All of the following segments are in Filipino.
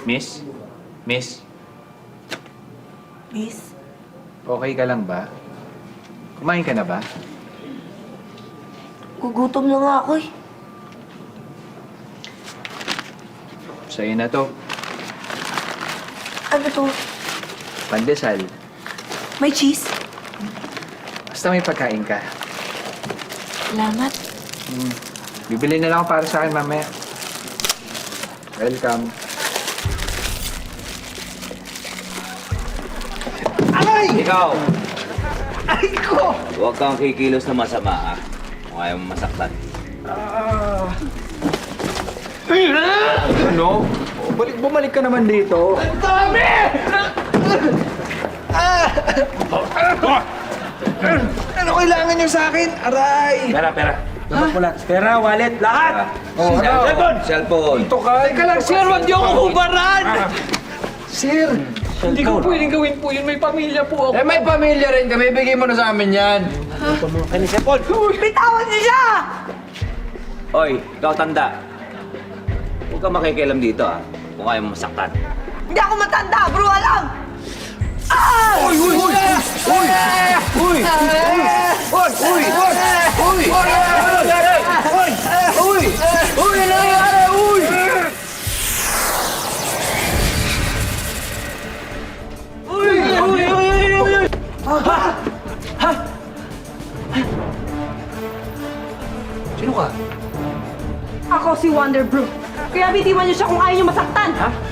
Miss? Miss? Miss? Okay ka lang ba? Kumain ka na ba? Gugutom na nga ako eh. Sa'yo na to. Ano to? Pandesal. May cheese? Basta may pagkain ka. Salamat. Bibili na lang ako para sa akin mamaya. Welcome. Aray! Ikaw, Ay ko! huwag kang kikilos na masama, ha? Kung ayaw mo masaktan. Ano? Bumalik ka naman dito. Ang dami! Ano kailangan niyo sa akin? Aray! Pera. Dapat mo lahat. Pera, wallet, lahat! Oh, ano? Cellphone! Ito ka. Teka lang, sir, wag niyo ako hubaran! Sir! Hindi ko pwedeng gawin po yun. May pamilya po ako. Eh, may pamilya rin kami. Bigay mo na sa amin yan. Kani, cellphone! Bitawan niyo siya! Oy, ikaw tanda. Huwag kang makikialam dito, ha? Kung ayaw mo masaktan. Hindi ako matanda, bro, alam! Uy! Uy! Uy! Uy! Uy! Uy! Uy! Uy! Uy! Uy! Uy! Ano nangyari? Uy! Uy! Uy! Uy! Sino ka? Ako si Wonder Brew. Kaya bitiwan niyo siya kung ayaw niyo masaktan.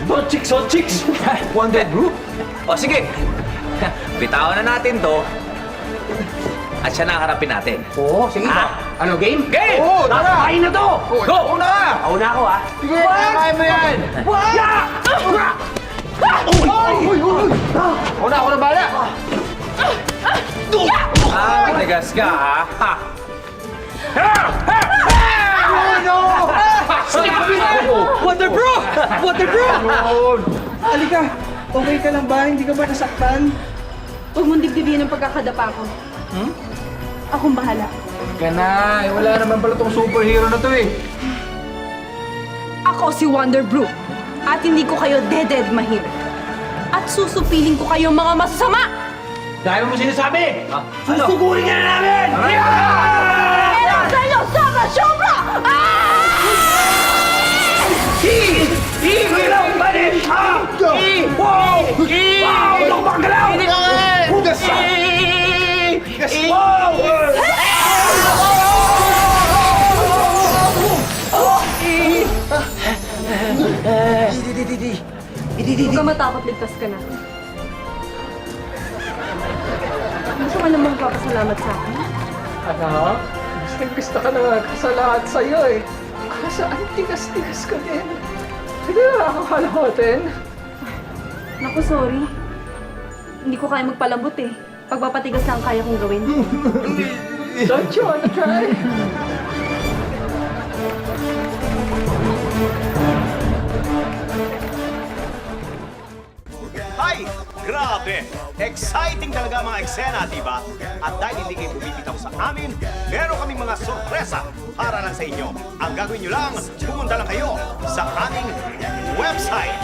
Don't chicks! Wonder Group? O, sige! Bitawan na natin to. At siya na harapin natin. Oo, sige. Ha? Ano, game? Game! Oo, tara! Kain na to! Go! Una! Ako na ako, ha? Sige, kaya mo yan! Uy! Uy! Uy! Ako na bala! Matigas ka, ha? Wonder Bro! Wonder Bro! Yun! Halika! Okay ka lang ba? Hindi ka ba nasaktan? Huwag mong dibdibin ang pagkakadapa ko. Akong bahala. Ka na! Eh, wala naman pala tong superhero na to eh. Ako si Wonder Brew. At hindi ko kayo dededmahin. At susupiling ko kayong mga masasama! Dahil mo sinasabi! Ano? Susugurin niya na namin! Pero sa inyo, sobra-sobra! Ilaw! Balik! Wow! Wow! Lukbang galaw! Hugas! Wow! Huwag ka matakot, ligtas ka na. Gusto ka namang papasalamat sa akin? Anak, gusto ka na sa lahat sa'yo eh. Kaso ang tigas-tigas ka din. Hindi na nakakala natin. Naku, sorry. Hindi ko kaya magpalambot eh. Pagpapatigas lang kaya kong gawin. Don't you wanna try? Ay! Grabe! Exciting talaga mga eksena, di ba? At dahil hindi kayo bumibitaw sa amin, meron kaming mga sorpresa para lang sa inyo. Ang gagawin nyo lang, pumunta lang kayo sa aming website